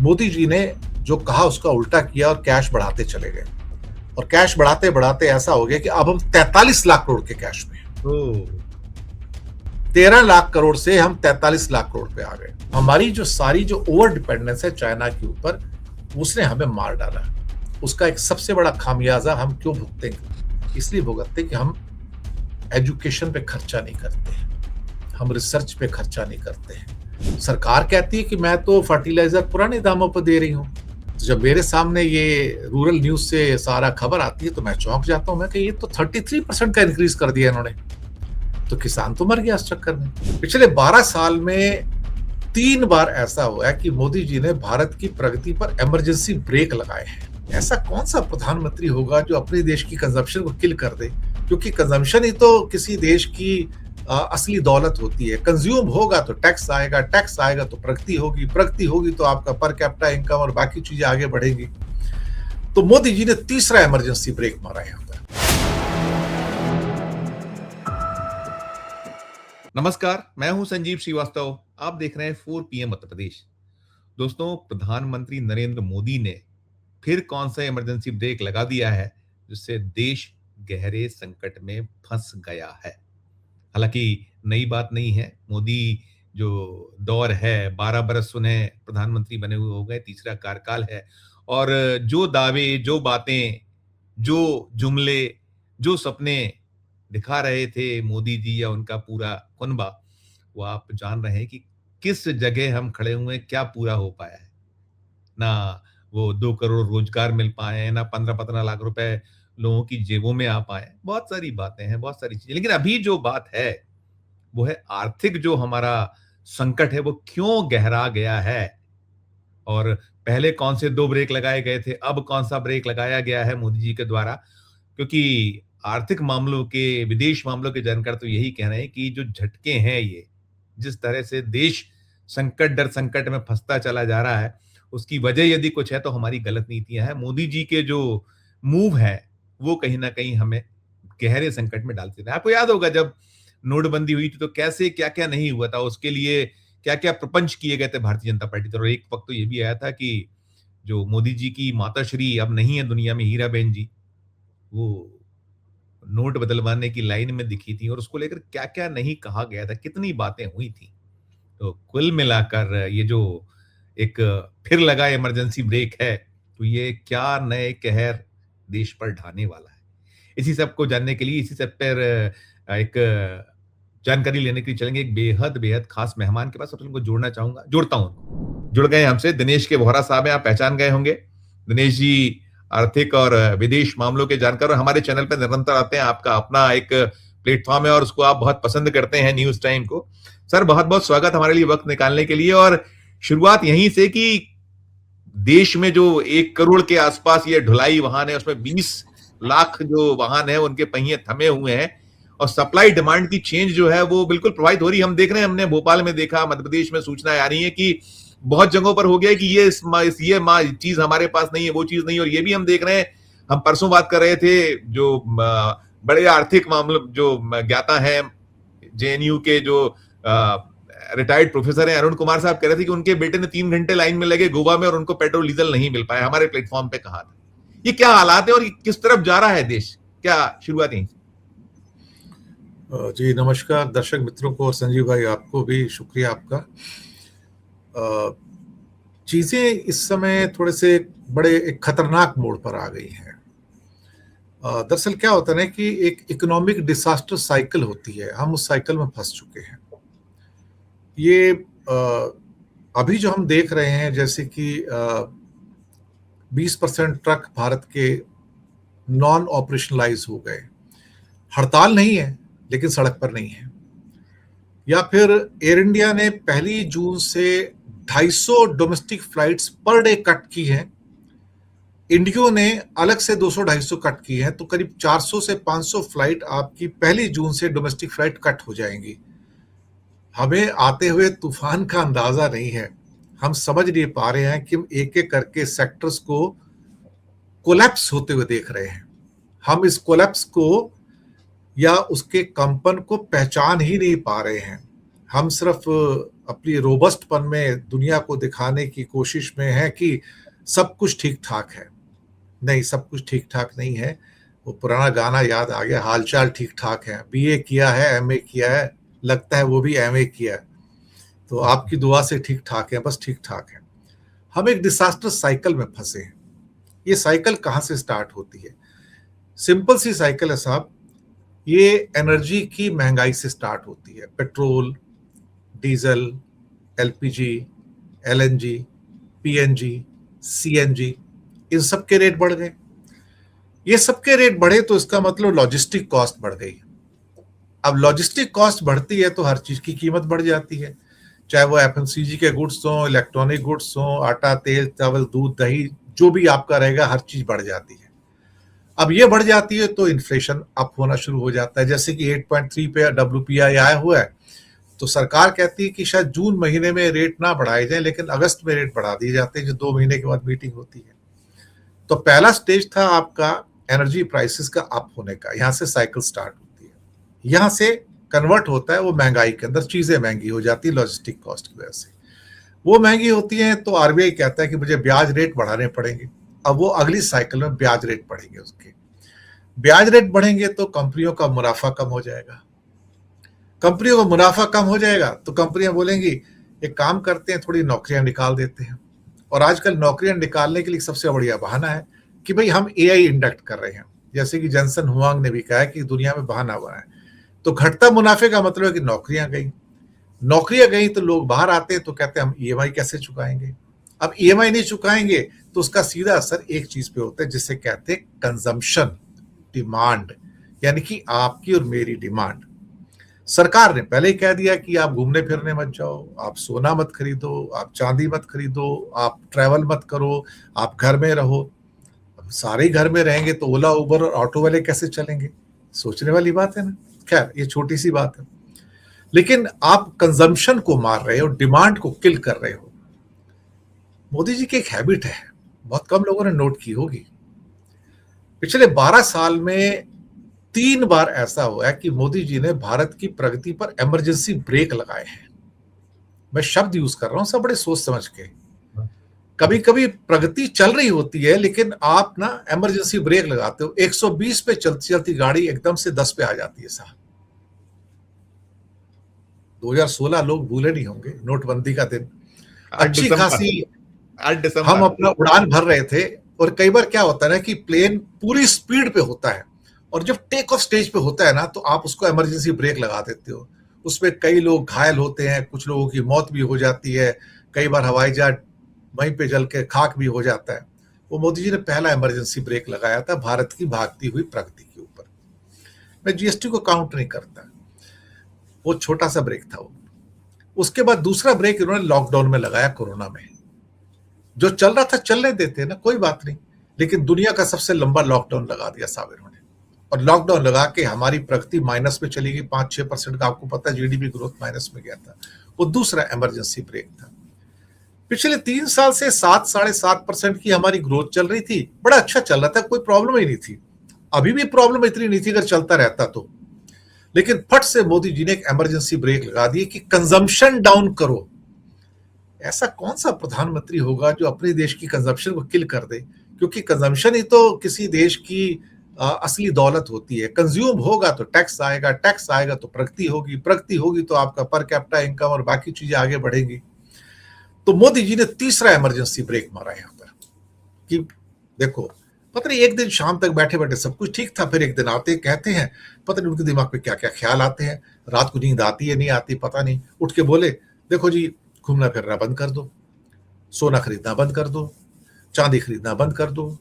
मोदी जी ने जो कहा उसका उल्टा किया और कैश बढ़ाते चले गए, और कैश बढ़ाते बढ़ाते ऐसा हो गया कि अब हम 43 लाख करोड़ के कैश में हैं। ओ 13 लाख करोड़ से हम 43 लाख करोड़ पे आ गए। हमारी जो सारी जो ओवर डिपेंडेंस है चाइना के ऊपर, उसने हमें मार डाला। उसका एक सबसे बड़ा खामियाजा हम क्यों भुगते हैं? इसलिए भुगतते कि हम एजुकेशन पे खर्चा नहीं करते हैं, हम रिसर्च पे खर्चा नहीं करते हैं। सरकार कहती है कि मैं तो फर्टिलाइजर पुराने दामों पर दे रही हूँ। तो जब मेरे सामने ये रूरल न्यूज से सारा खबर आती है तो मैं चौंक जाता हूँ। मैं कि ये तो 33% का इंक्रीज कर दिया इन्होंने, तो किसान तो मर गया इस चक्कर में। पिछले 12 साल में 3 बार ऐसा हुआ है कि मोदी जी ने भारत की प्रगति पर इमरजेंसी ब्रेक लगाए हैं। ऐसा कौन सा प्रधानमंत्री होगा जो अपने देश की कंजम्पशन को किल कर दे? क्योंकि कंजम्पशन ही तो किसी देश की असली दौलत होती है। कंज्यूम होगा तो टैक्स आएगा, टैक्स आएगा तो प्रगति होगी, प्रगति होगी तो आपका पर कैपिटा इनकम और बाकी चीजें आगे बढ़ेंगी। तो मोदी जी ने तीसरा इमरजेंसी ब्रेक मारा यहाँ पर। नमस्कार, मैं हूं संजीव श्रीवास्तव। आप देख रहे हैं 4 PM उत्तर प्रदेश। दोस्तों, प्रधानमंत्री नरेंद्र मोदी ने फिर कौन सा इमरजेंसी ब्रेक लगा दिया है जिससे देश गहरे संकट में फंस गया है। हालांकि नई बात नहीं है। मोदी जो दौर है, 12 बरस उन्हें प्रधानमंत्री बने हुए हो गए, तीसरा कार्यकाल है, और जो दावे, जो बातें, जो जुमले, जो सपने दिखा रहे थे मोदी जी या उनका पूरा कुनबा, वो आप जान रहे हैं कि किस जगह हम खड़े हुए हैं, क्या पूरा हो पाया है। ना वो 2 करोड़ रोजगार मिल पाए हैं, ना 15-15 लाख रुपए लोगों की जेबों में आ पाए। बहुत सारी बातें हैं, बहुत सारी चीजें। लेकिन अभी जो बात है वो है आर्थिक जो हमारा संकट है वो क्यों गहरा गया है, और पहले कौन से 2 ब्रेक लगाए गए थे, अब कौन सा ब्रेक लगाया गया है मोदी जी के द्वारा। क्योंकि आर्थिक मामलों के, विदेश मामलों के जानकार तो यही कह रहे हैं कि जो झटके हैं ये, जिस तरह से देश संकट दर संकट में फंसता चला जा रहा है, उसकी वजह यदि कुछ है तो हमारी गलत नीतियां हैं। मोदी जी के जो मूव है वो कहीं ना कहीं हमें गहरे संकट में डालते थे। आपको याद होगा जब नोटबंदी हुई थी तो कैसे क्या क्या नहीं हुआ था, उसके लिए क्या क्या प्रपंच किए गए थे भारतीय जनता पार्टी। तो एक वक्त तो ये भी आया था कि जो मोदी जी की माताश्री अब नहीं है दुनिया में, हीराबेन जी, वो नोट बदलवाने की लाइन में दिखी थी, और उसको लेकर क्या क्या नहीं कहा गया था, कितनी बातें हुई थी। तो कुल मिलाकर ये जो एक फिर लगा इमरजेंसी ब्रेक है, तो ये क्या नए कहर देश पर ढाने वाला है। इसी सब को जानने के लिए, इसी सब पर एक जानकारी लेने के लिए चलेंगे एक बेहद बेहद खास मेहमान के पास, और उनको जोड़ता हूं। जुड़ गए हमसे दिनेश के वोहरा साहब हैं, आप पहचान गए होंगे। दिनेश जी आर्थिक और विदेश मामलों के जानकार, और हमारे चैनल पर निरंतर आते हैं। आपका अपना एक प्लेटफॉर्म है और उसको आप बहुत पसंद करते हैं, न्यूज टाइम को। सर, बहुत बहुत स्वागत हमारे लिए वक्त निकालने के लिए। और शुरुआत यहीं से कि देश में जो 1 करोड़ के आसपास ये ढुलाई वाहन है, उसमें 20 लाख जो वाहन है उनके पहिए थमे हुए हैं, और सप्लाई डिमांड की चेंज जो है वो बिल्कुल प्रभावित हो रही है। हम देख रहे हैं, हमने भोपाल में देखा, मध्य प्रदेश में सूचनाएं आ रही है कि बहुत जगहों पर हो गया कि ये चीज हमारे पास नहीं है, वो चीज नहीं है। और ये भी हम देख रहे हैं, हम परसों बात कर रहे थे, जो बड़े आर्थिक मामले जो ज्ञाता है, जेएनयू के जो रिटायर्ड प्रोफेसर हैं, अरुण कुमार साहब कह रहे थे कि उनके बेटे ने 3 घंटे लाइन में लगे गोवा में और उनको पेट्रोल डीजल नहीं मिल पाया। हमारे प्लेटफॉर्म पे कहा था। ये क्या हालात है और किस तरफ जा रहा है देश? क्या शुरुआत यहीं? जी नमस्कार दर्शक मित्रों को, और संजीव भाई आपको भी शुक्रिया आपका। चीजें इस समय थोड़े से बड़े एक खतरनाक मोड़ पर आ गई हैं। दरअसल क्या होता है ना कि एक इकोनॉमिक डिसास्टर साइकिल होती है, हम उस साइकिल में फंस चुके हैं। ये अभी जो हम देख रहे हैं, जैसे कि 20% ट्रक भारत के नॉन ऑपरेशनलाइज हो गए। हड़ताल नहीं है लेकिन सड़क पर नहीं है। या फिर एयर इंडिया ने 1 जून से 250 domestic flights per day cut की हैं। इंडियो ने अलग से 200-250 कट की है, तो करीब 400 से 500 फ्लाइट आपकी 1 जून से डोमेस्टिक फ्लाइट कट हो जाएंगी। हमें आते हुए तूफान का अंदाजा नहीं है। हम समझ नहीं पा रहे हैं कि हम एक एक करके सेक्टर्स को कोलैप्स होते हुए देख रहे हैं। हम इस कोलैप्स को या उसके कंपन को पहचान ही नहीं पा रहे हैं। हम सिर्फ अपनी रोबस्टपन में दुनिया को दिखाने की कोशिश में हैं कि सब कुछ ठीक ठाक है। नहीं, सब कुछ ठीक ठाक नहीं है। वो पुराना गाना याद आ गया, हालचाल ठीक ठाक है। बीए किया है, एमए किया है, लगता है वो भी एमए किया है। तो आपकी दुआ से ठीक ठाक है, बस ठीक ठाक है। हम एक डिसास्टर साइकिल में फंसे हैं। ये साइकिल कहाँ से स्टार्ट होती है? सिंपल सी साइकिल है साहब। ये एनर्जी की महंगाई से स्टार्ट होती है। Petrol, diesel, LPG, LNG, PNG, CNG, इन सब के रेट बढ़ गए। ये सबके रेट बढ़े तो इसका मतलब लॉजिस्टिक कॉस्ट बढ़ गई। अब लॉजिस्टिक कॉस्ट बढ़ती है तो हर चीज की कीमत बढ़ जाती है, चाहे वो एफएमसीजी के गुड्स हो, इलेक्ट्रॉनिक गुड्स हो, आटा, तेल, चावल, दूध, दही, जो भी आपका रहेगा, हर चीज बढ़ जाती है। अब ये बढ़ जाती है तो इन्फ्लेशन अप होना शुरू हो जाता है। जैसे कि 8.3 पे WPI आया हुआ है, तो सरकार कहती है कि शायद जून महीने में रेट ना बढ़ाए जाए, लेकिन अगस्त में रेट बढ़ा दिए जाते हैं, जो 2 महीने के बाद मीटिंग होती है। तो पहला स्टेज था आपका एनर्जी प्राइसेस का अप होने का, यहां से साइकिल स्टार्ट होती है, यहां से कन्वर्ट होता है वो महंगाई के अंदर, चीजें महंगी हो जाती है लॉजिस्टिक कॉस्ट की वजह से। वो महंगी होती है तो आरबीआई कहता है कि मुझे ब्याज रेट बढ़ाने पड़ेंगे। अब वो अगली साइकिल में ब्याज रेट बढ़ेंगे, उसके ब्याज रेट बढ़ेंगे तो कंपनियों का मुनाफा कम हो जाएगा। कंपनियों का मुनाफा कम हो जाएगा तो कंपनियां बोलेंगी एक काम करते हैं, थोड़ी नौकरियां निकाल देते हैं। और आजकल नौकरियां निकालने के लिए सबसे बढ़िया बहाना है कि भाई हम एआई इंडक्ट कर रहे हैं। जैसे कि जेंसन हुआंग ने भी कहा है कि दुनिया में बहाना हुआ है। तो घटता मुनाफे का मतलब है कि नौकरियां गई तो लोग बाहर आते हैं, तो कहते हैं हम ईएमआई कैसे चुकाएंगे। अब ईएमआई नहीं चुकाएंगे तो उसका सीधा असर एक चीज पे होता है जिसे कहते हैं कंजम्पशन, डिमांड, यानी कि आपकी और मेरी डिमांड। सरकार ने पहले ही कह दिया कि आप घूमने फिरने मत जाओ, आप सोना मत खरीदो, आप चांदी मत खरीदो, आप ट्रैवल मत करो, आप घर में रहो। अब सारे घर में रहेंगे तो ओला, उबर और ऑटो वाले कैसे चलेंगे? सोचने वाली बात है ना। खैर, ये छोटी सी बात है, लेकिन आप कंजम्पशन को मार रहे हो, डिमांड को किल कर रहे हो। मोदी जी की एक हैबिट है, बहुत कम लोगों ने नोट की होगी। पिछले 12 साल में 3 बार ऐसा हुआ है कि मोदी जी ने भारत की प्रगति पर इमरजेंसी ब्रेक लगाए हैं। मैं शब्द यूज कर रहा हूं सब बड़े सोच समझ के। कभी कभी प्रगति चल रही होती है लेकिन आप ना इमरजेंसी ब्रेक लगाते हो, 120 पे चलती चलती गाड़ी एकदम से 10 पे आ जाती है साहब। 2016 लोग भूले नहीं होंगे, नोटबंदी का दिन। अच्छी खासी 8 दिसंबर हम अपना उड़ान भर रहे थे, और कई बार क्या होता है ना कि प्लेन पूरी स्पीड पे होता है और जब टेक ऑफ स्टेज पे होता है ना तो आप उसको इमरजेंसी ब्रेक लगा देते हो। उसमें कई लोग घायल होते हैं, कुछ लोगों की मौत भी हो जाती है, कई बार हवाई जहाज वहीं पे जल के खाक भी हो जाता है। वो मोदी जी ने पहला इमरजेंसी ब्रेक लगाया था भारत की भागती हुई प्रगति के ऊपर। मैं जीएसटी को काउंट नहीं करता, वो छोटा सा ब्रेक था वो। उसके बाद दूसरा ब्रेक इन्होंने लॉकडाउन में लगाया, कोरोना में। जो चल रहा था चलने देते ना, कोई बात नहीं, लेकिन दुनिया का सबसे लंबा लॉकडाउन लगा दिया साहब इन्होंने। और लॉकडाउन लगा के हमारी प्रगति माइनस में चली गई, 5-6% का। आपको पता है जीडीपी ग्रोथ माइनस में गया था। वो दूसरा इमरजेंसी ब्रेक था। पिछले 3 साल से 7-7.5% की हमारी ग्रोथ चल रही थी, बड़ा अच्छा चल रहा था, कोई प्रॉब्लम ही नहीं थी। अभी भी प्रॉब्लम इतनी नहीं थी अगर चलता रहता तो। लेकिन फट से मोदी जी ने एक इमरजेंसी ब्रेक लगा दी कि कंजम्पशन डाउन करो। ऐसा कौन सा प्रधानमंत्री होगा जो अपने देश की कंजम्पशन को किल कर दे? क्योंकि कंजम्पशन ही तो किसी देश की असली दौलत होती है। कंज्यूम होगा तो टैक्स आएगा, टैक्स आएगा तो प्रगति होगी, प्रगति होगी तो आपका पर कैपिटा इनकम और बाकी चीजें आगे बढ़ेंगी। तो मोदी जी ने तीसरा इमरजेंसी ब्रेक मारा यहां पर कि देखो, पता नहीं एक दिन शाम तक बैठे बैठे सब कुछ ठीक था, फिर एक दिन आते कहते हैं, पता नहीं उनके दिमाग में क्या क्या ख्याल आते हैं, रात को नींद आती है नहीं आती पता नहीं, उठ के बोले देखो जी, घूमना फिरना बंद कर दो, सोना खरीदना बंद कर दो, चांदी खरीदना बंद कर दो,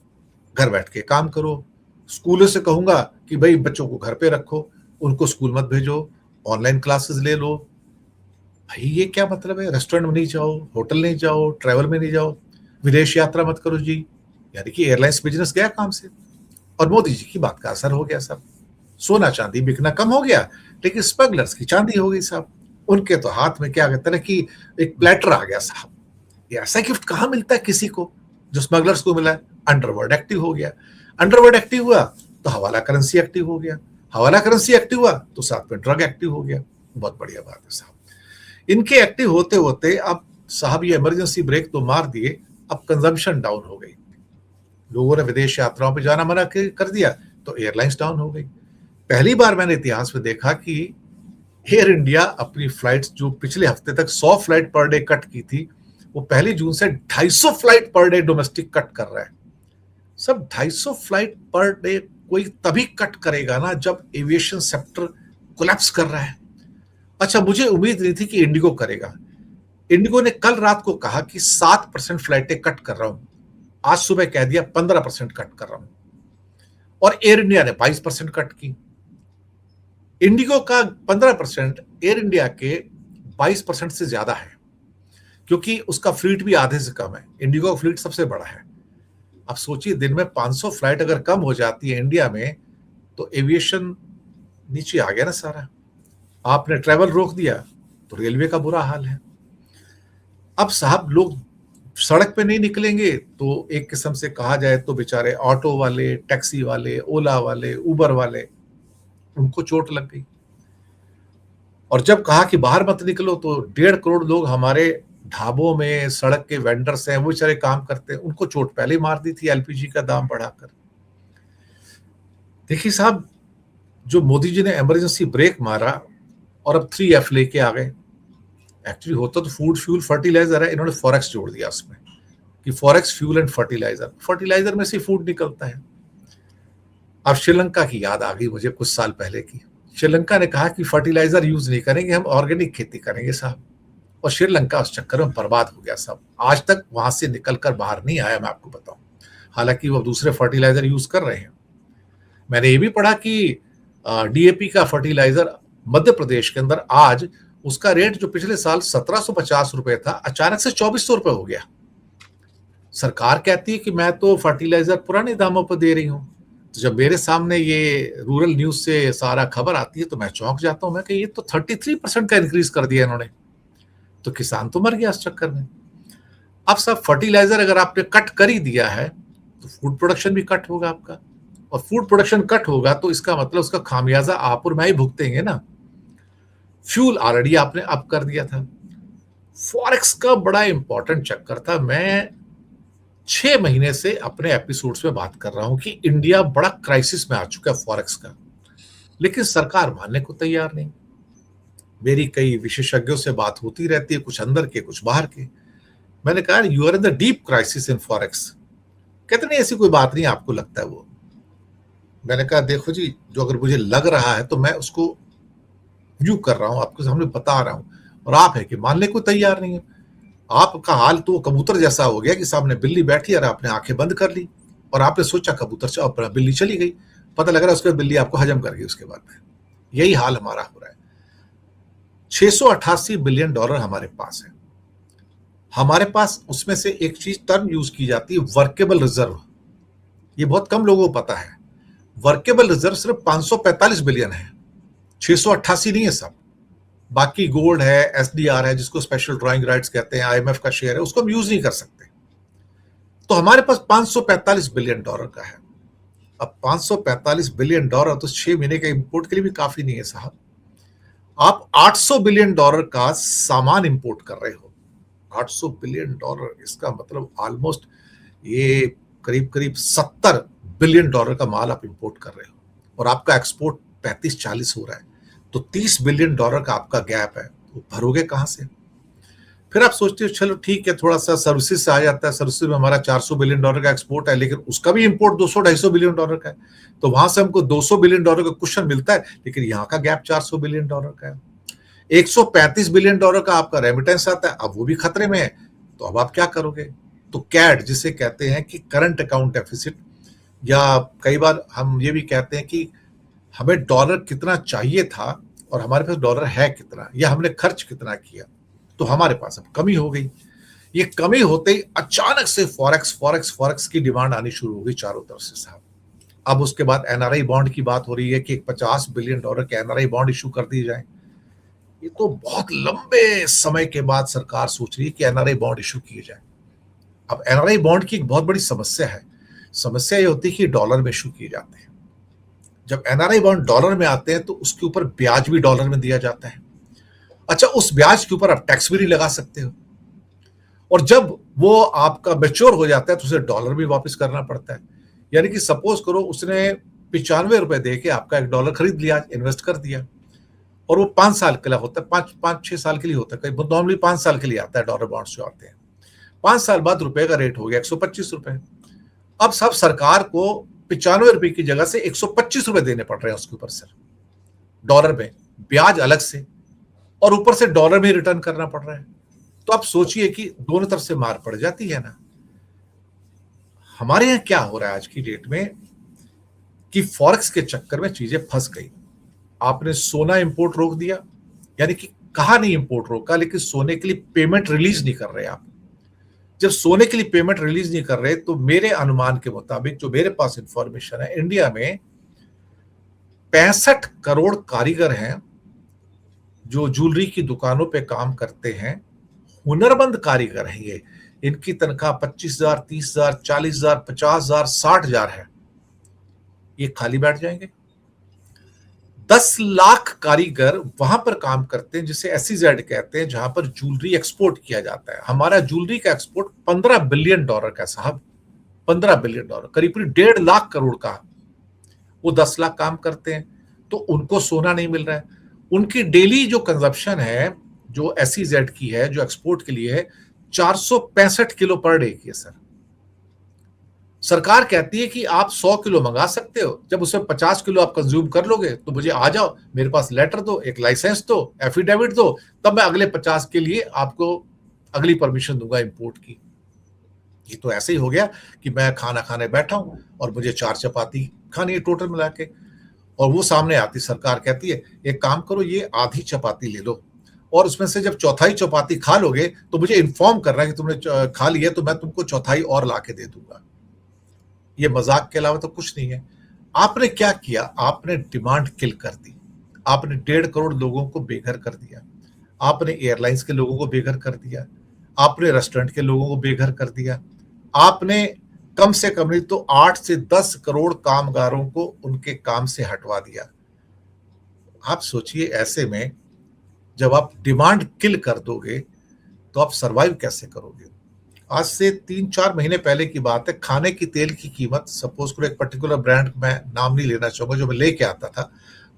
घर बैठ के काम करो। स्कूलों से कहूंगा कि भाई बच्चों को घर पे रखो, उनको स्कूल मत भेजो, ऑनलाइन क्लासेस ले लो। भाई ये क्या मतलब है? रेस्टोरेंट में नहीं जाओ, होटल नहीं जाओ, ट्रैवल में नहीं जाओ, विदेश यात्रा मत करो जी। यानी कि एयरलाइंस बिजनेस गया काम से। और मोदी जी की बात का असर हो गया साहब। सोना चांदी बिकना कम हो गया, लेकिन स्मगलर्स की चांदी हो गई साहब। उनके तो हाथ में क्या कहते हैं कि एक प्लेटर आ गया साहब। ये ऐसा गिफ्ट कहाँ मिलता है किसी को जो स्मगलर्स को मिला है? अंडरवर्ल्ड एक्टिव हो गया। अंडरवर्ल्ड एक्टिव हुआ तो हवाला करेंसी एक्टिव हो गया, हवाला करेंसी एक्टिव हुआ तो साथ में ड्रग एक्टिव हो गया। बहुत बढ़िया बात है साहब। इनके एक्टिव होते होते अब साहब ये इमरजेंसी ब्रेक तो मार दिए, अब कंजम्पशन डाउन हो गई। लोगों ने विदेश यात्राओं पे जाना मना कर दिया तो एयरलाइंस डाउन हो गई। पहली बार मैंने इतिहास में देखा कि एयर इंडिया अपनी फ्लाइट्स जो पिछले हफ्ते तक 100 फ्लाइट पर डे कट की थी, वो पहली जून से 250 flight per day domestic cut कर रहा है। सब 250 फ्लाइट पर डे कोई तभी कट करेगा ना जब एविएशन सेक्टर कोलैप्स कर रहा है। अच्छा, मुझे उम्मीद नहीं थी कि इंडिगो करेगा। इंडिगो ने कल रात को कहा कि 7% फ्लाइटें कट कर रहा हूं, आज सुबह कह दिया 15% कट कर रहा हूं, और एयर इंडिया ने 22% कट की। इंडिगो का 15% एयर इंडिया के 22% से ज्यादा है, क्योंकि उसका फ्लीट भी आधे से कम है। इंडिगो का फ्लीट सबसे बड़ा है। अब सोचिए, दिन में 500 फ्लाइट अगर कम हो जाती है इंडिया में, तो एविएशन नीचे आ गया ना सारा। आपने ट्रैवल रोक दिया तो रेलवे का बुरा हाल है। अब साहब लोग सड़क पे नहीं निकलेंगे तो एक किस्म से कहा जाए तो बेचारे ऑटो वाले, टैक्सी वाले, ओला वाले, उबर वाले, उनको चोट लग गई। और जब कहा कि बाहर मत निकलो तो 1.5 करोड़ लोग हमारे ढाबों में, सड़क के वेंडर्स हैं, वो बेचारे काम करते हैं, उनको चोट पहले ही मार दी थी एलपीजी का दाम बढ़ाकर। देखिए साहब, जो मोदी जी ने इमरजेंसी ब्रेक मारा और अब 3F लेके आ गए। एक्चुअली होता तो फूड फ्यूल फर्टिलाइजर है, इन्होंने फॉरेक्स जोड़ दिया उसमें कि forex fuel and fertilizer. Fertilizer में से फूड निकलता है। अब श्रीलंका की याद आ गई मुझे कुछ साल पहले की। श्रीलंका ने कहा कि फर्टिलाइजर यूज नहीं करेंगे, हम ऑर्गेनिक खेती करेंगे साहब, और श्रीलंका उस चक्कर में बर्बाद हो गया साहब। आज तक वहां से निकलकर बाहर नहीं आया, मैं आपको बताऊं। हालांकि वो दूसरे फर्टिलाइजर यूज कर रहे हैं। मैंने ये भी पढ़ा कि डीएपी का फर्टिलाइजर मध्य प्रदेश के अंदर आज उसका रेट जो पिछले साल 1750 रुपए था, अचानक से 2400 रुपए हो गया। सरकार कहती है कि मैं तो फर्टिलाइजर पुराने दामों पर दे रही हूं। तो जब मेरे सामने ये रूरल न्यूज से सारा खबर आती है तो मैं चौंक जाता हूं। मैं कि ये तो 33% का इंक्रीज कर दिया इन्होंने, तो किसान तो मर गया इस चक्कर में। अब सब फर्टिलाइजर अगर आपने कट कर ही दिया है तो फूड प्रोडक्शन भी कट होगा आपका, और फूड प्रोडक्शन कट होगा तो इसका मतलब उसका खामियाजा आप और मैं ही भुगतेंगे ना। फ्यूल ऑलरेडी आपने अप कर दिया था। फॉरेक्स का बड़ा इंपॉर्टेंट चक्कर था। मैं 6 महीने से अपने एपिसोड्स में बात कर रहा हूं कि इंडिया बड़ा क्राइसिस में आ चुका है फॉरेक्स का, लेकिन सरकार मानने को तैयार नहीं। मेरी कई विशेषज्ञों से बात होती रहती है, कुछ अंदर के कुछ बाहर के। मैंने कहा you are in the deep crisis in forex. कहते नहीं ऐसी कोई बात नहीं, आपको लगता है वो। मैंने कहा देखो जी, जो अगर मुझे लग रहा है तो मैं उसको व्यू कर रहा हूं, आपके सामने बता रहा हूं, और आप है कि मानने को तैयार नहीं है। आपका हाल तो कबूतर जैसा हो गया कि सामने बिल्ली बैठी और आपने आंखें बंद कर ली और आपने सोचा कबूतर बिल्ली चली गई, पता लग रहा है उसके बाद बिल्ली आपको हजम कर गई उसके बाद में। यही हाल हमारा हो रहा है। 688 बिलियन डॉलर हमारे पास है। हमारे पास उसमें से एक चीज टर्म यूज की जाती है, वर्केबल रिजर्व। ये बहुत कम लोगों को पता है। वर्केबल रिजर्व सिर्फ 545 बिलियन है, 688 नहीं है सब। बाकी गोल्ड है, एसडीआर है, जिसको स्पेशल ड्राइंग राइट्स कहते हैं, आईएमएफ का शेयर है, उसको हम यूज नहीं कर सकते। तो हमारे पास 545 बिलियन डॉलर का है। अब 545 बिलियन डॉलर तो 6 महीने के इंपोर्ट के लिए भी काफी नहीं है साहब। आप 800 बिलियन डॉलर का सामान इंपोर्ट कर रहे हो। 800 बिलियन डॉलर, इसका मतलब ऑलमोस्ट ये करीब करीब 70 बिलियन डॉलर का माल आप इंपोर्ट कर रहे हो, और आपका एक्सपोर्ट 35-40 हो रहा है। तो 30 बिलियन डॉलर का आपका गैप है, वो भरोगे कहां से? फिर आप सोचते हो चलो ठीक है, थोड़ा सा सर्विसेज से आ जाता है। सर्विसेज में हमारा 400 बिलियन डॉलर का एक्सपोर्ट है, लेकिन उसका भी इंपोर्ट 200-250 बिलियन डॉलर का है। तो वहां से हमको 200 बिलियन डॉलर का कुशन मिलता है, लेकिन यहाँ का गैप 400 बिलियन डॉलर का है। 135 बिलियन डॉलर का आपका रेमिटेंस आता है, अब वो भी खतरे में है। तो अब आप क्या करोगे? तो कैड, जिसे कहते हैं कि करंट अकाउंट डेफिसिट, या कई बार हम ये भी कहते हैं कि हमें डॉलर कितना चाहिए था और हमारे पास डॉलर है कितना, या हमने खर्च कितना किया, तो हमारे पास अब कमी हो गई। ये कमी होते ही अचानक से फॉरेक्स की डिमांड आनी शुरू हो गई चारों तरफ से साहब। अब उसके बाद एनआरआई बॉन्ड की बात हो रही है कि 50 बिलियन डॉलर के एनआरआई बॉन्ड इशू कर दिए जाए। ये तो बहुत लंबे समय के बाद सरकार सोच रही है कि एनआरआई बॉन्ड इशू किए जाए। अब एनआरआई बॉन्ड की एक बहुत बड़ी समस्या है। समस्या ये होती है कि डॉलर में इशू किए जाते हैं। जब एनआरआई बॉन्ड डॉलर में आते हैं तो उसके ऊपर ब्याज भी डॉलर में दिया जाता है। अच्छा, उस ब्याज के ऊपर आप टैक्स भी नहीं लगा सकते हो, और जब वो आपका मैच्योर हो जाता है तो उसे डॉलर भी वापस करना पड़ता है। यानी कि सपोज करो उसने 95 रुपए दे के आपका $1 खरीद लिया, इन्वेस्ट कर दिया, और वो 5 साल के लिए होता है, 5-6 साल के लिए होता है, कहीं नॉर्मली 5 साल के लिए आता है डॉलर बॉन्ड्स जो आते हैं। 5 साल बाद रुपए का रेट हो गया ₹125। अब सब सरकार को 95 रुपए की जगह से ₹125 देने पड़ रहे हैं उसके ऊपर सर, डॉलर में ब्याज अलग से, और ऊपर से डॉलर में रिटर्न करना पड़ रहा है। तो आप सोचिए कि दोनों तरफ से मार पड़ जाती है ना। हमारे यहाँ क्या हो रहा है आज की डेट में कि फॉरेक्स के चक्कर में चीजें फंस गई। आपने सोना इंपोर्ट रोक दिया, यानी कि कहा नहीं इंपोर्ट रोका, लेकिन सोने के लिए पेमेंट रिलीज नहीं कर रहे आप। जब सोने के लिए पेमेंट रिलीज नहीं कर रहे, तो मेरे अनुमान के मुताबिक, जो मेरे पास इंफॉर्मेशन है, इंडिया में 65 करोड़ कारीगर हैं जो ज्वेलरी की दुकानों पे काम करते हैं। हुनरमंद कारीगर हैं ये, इनकी तनख्वाह 25,000, 30,000, 40,000, 50,000, 60,000 है। ये खाली बैठ जाएंगे। 10 लाख कारीगर वहां पर काम करते हैं जिसे SEZ कहते हैं, जहां पर ज्वेलरी एक्सपोर्ट किया जाता है। हमारा ज्वेलरी का एक्सपोर्ट $15 बिलियन का साहब, $15 बिलियन, करीब 1.5 लाख करोड़ का। वो 10 लाख काम करते हैं, तो उनको सोना नहीं मिल रहा है। उनकी डेली जो कंजप्शन है, जो SEZ की है, जो एक्सपोर्ट के लिए है, 465 किलो पर डे की है सर। सरकार कहती है कि आप 100 किलो मंगा सकते हो, जब उसमें 50 किलो आप कंज्यूम कर लोगे तो मुझे आ जाओ, मेरे पास लेटर दो, एक लाइसेंस दो, एफिडेविट दो, तब मैं अगले 50 के लिए आपको अगली परमिशन दूंगा इंपोर्ट की। ये तो ऐसे ही हो गया कि मैं खाना खाने बैठा हूं और मुझे 4 चपाती खानी है टोटल मिला के, और वो सामने आती सरकार कहती है एक काम करो, ये आधी चपाती ले लो, और उसमें से जब चौथाई चपाती खा लोगे तो मुझे इन्फॉर्म करना है कि तुमने खा लिया, तो मैं तुमको चौथाई और ला के दे दूंगा। ये मजाक के अलावा तो कुछ नहीं है। आपने क्या किया? आपने डिमांड किल कर दी। आपने 1.5 करोड़ लोगों को बेघर कर दिया, आपने एयरलाइंस के लोगों को बेघर कर दिया, आपने रेस्टोरेंट के लोगों को बेघर कर दिया, आपने कम से कम नहीं तो 8 से 10 करोड़ कामगारों को उनके काम से हटवा दिया। आप सोचिए, ऐसे में जब आप डिमांड किल कर दोगे तो आप सरवाइव कैसे करोगे? आज से 3-4 महीने पहले की बात है, खाने की तेल की कीमत, सपोज करो एक पर्टिकुलर ब्रांड, मैं नाम नहीं लेना चाहूंगा, जो मैं लेके आता था,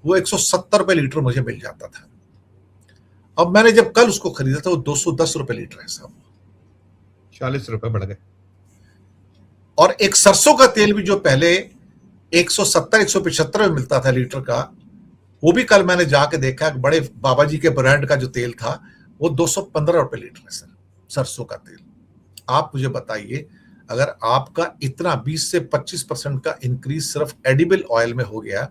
वो 170 रुपए लीटर मुझे मिल जाता था। अब मैंने जब कल उसको खरीदा था, वो 210 रुपए लीटर है साहब, 40 रुपए बढ़ गए। और एक सरसों का तेल भी जो पहले 170-175 में मिलता था लीटर का, वो भी कल मैंने जाके देखा, बड़े बाबा जी के ब्रांड का जो तेल था, वो 215 रुपए लीटर है सर, सरसों का तेल। आप मुझे बताइए, अगर आपका इतना 20 से 25% का इंक्रीज सिर्फ एडिबल ऑयल में हो गया,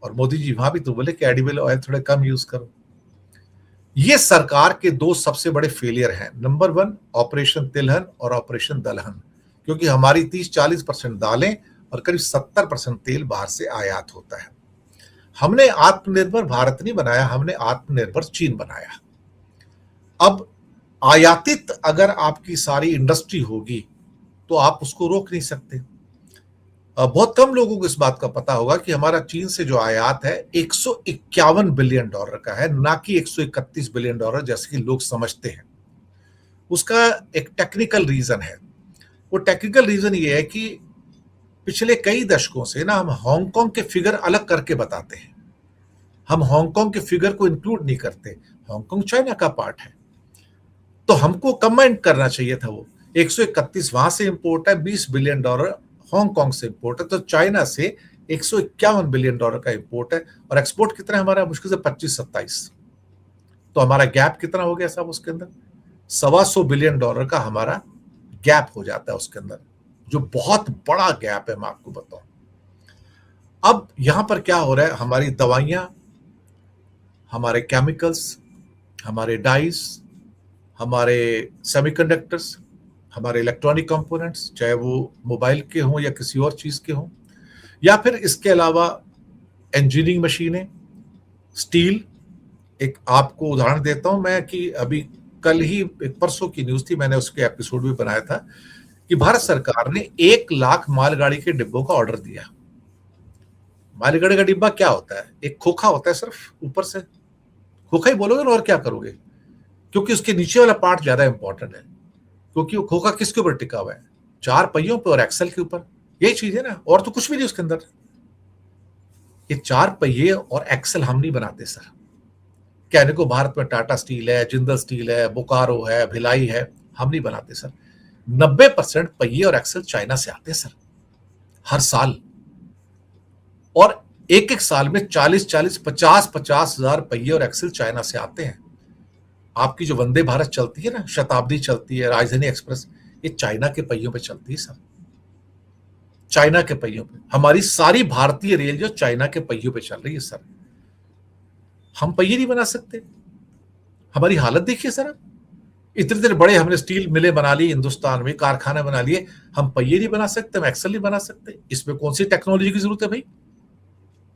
और मोदी जी वहां भी तो बोले कि एडिबल ऑयल थोड़े कम यूज करो। ये सरकार के 2 सबसे बड़े फेलियर हैं। नंबर 1 ऑपरेशन तिलहन और ऑपरेशन दलहन, क्योंकि हमारी 30-40% दालें और करीब 70% तेल बाहर से आयात होता है। हमने आत्मनिर्भर भारत नहीं बनाया, हमने आत्मनिर्भर चीन बनाया। अब आयातित अगर आपकी सारी इंडस्ट्री होगी तो आप उसको रोक नहीं सकते। बहुत कम लोगों को इस बात का पता होगा कि हमारा चीन से जो आयात है 151 बिलियन डॉलर का है, ना कि 131 बिलियन डॉलर जैसे कि लोग समझते हैं। उसका एक टेक्निकल रीजन है। वो टेक्निकल रीजन ये है कि पिछले कई दशकों से ना हम हांगकांग के फिगर अलग करके बताते हैं, हम हांगकांग के फिगर को इंक्लूड नहीं करते। हांगकांग चाइना का पार्ट है, तो हमको कंबाइन करना चाहिए था। वो 131 वहां से इंपोर्ट है, 20 बिलियन डॉलर हांगकांग से इंपोर्ट है, तो चाइना से 151 बिलियन डॉलर का इंपोर्ट है, और एक्सपोर्ट कितना है हमारा? मुश्किल से 25-27। तो हमारा गैप कितना हो गया साहब उसके अंदर? 125 बिलियन डॉलर का हमारा गैप हो जाता है उसके अंदर, जो बहुत बड़ा गैप है, मैं आपको बताऊं। अब यहां पर क्या हो रहा है, हमारी दवाइयां, हमारे केमिकल्स, हमारे डाइस, हमारे सेमीकंडक्टर्स, हमारे इलेक्ट्रॉनिक कंपोनेंट्स, चाहे वो मोबाइल के हों या किसी और चीज के हों, या फिर इसके अलावा इंजीनियरिंग मशीनें, स्टील। एक आपको उदाहरण देता हूं मैं कि अभी कल ही, एक परसों की न्यूज थी, मैंने उसके एपिसोड भी बनाया था, कि भारत सरकार ने 1 लाख मालगाड़ी के डिब्बों का ऑर्डर दिया। मालगाड़ी का डिब्बा क्या होता है? एक खोखा होता है सिर्फ ऊपर से, खोखा ही बोलोगे ना, और क्या करोगे, क्योंकि उसके नीचे वाला पार्ट ज्यादा इंपॉर्टेंट है, क्योंकि वो खोखा किसके ऊपर टिका हुआ है, 4 पहियों पे और एक्सल के ऊपर, यही चीज है ना, और तो कुछ भी नहीं उसके अंदर। ये 4 पहिए और एक्सल हम नहीं बनाते सर। कहने को भारत में टाटा स्टील है, जिंदल स्टील है, बोकारो है, भिलाई है, हम नहीं बनाते सर। 90% पहिए और एक्सल चाइना से आते हैं सर, हर साल। और एक एक साल में 40-40, 50-50 हजार पहिए और एक्सल चाइना से आते हैं। आपकी जो वंदे भारत चलती है ना, शताब्दी चलती है, राजधानी एक्सप्रेस, ये चाइना के पहियों पे चलती है सर, चाइना के पहियों पे। हमारी सारी भारतीय रेल जो चाइना के पहियों पे चल रही है सर। हम पहिए नहीं बना सकते? हमारी हालत देखिए सर आप। इतने इतने बड़े हमने स्टील मिलें बना ली हिंदुस्तान में, कारखाने बना लिए, हम पहिए नहीं बना सकते, हम एक्सल नहीं बना सकते? इसमें कौन सी टेक्नोलॉजी की जरूरत है भाई?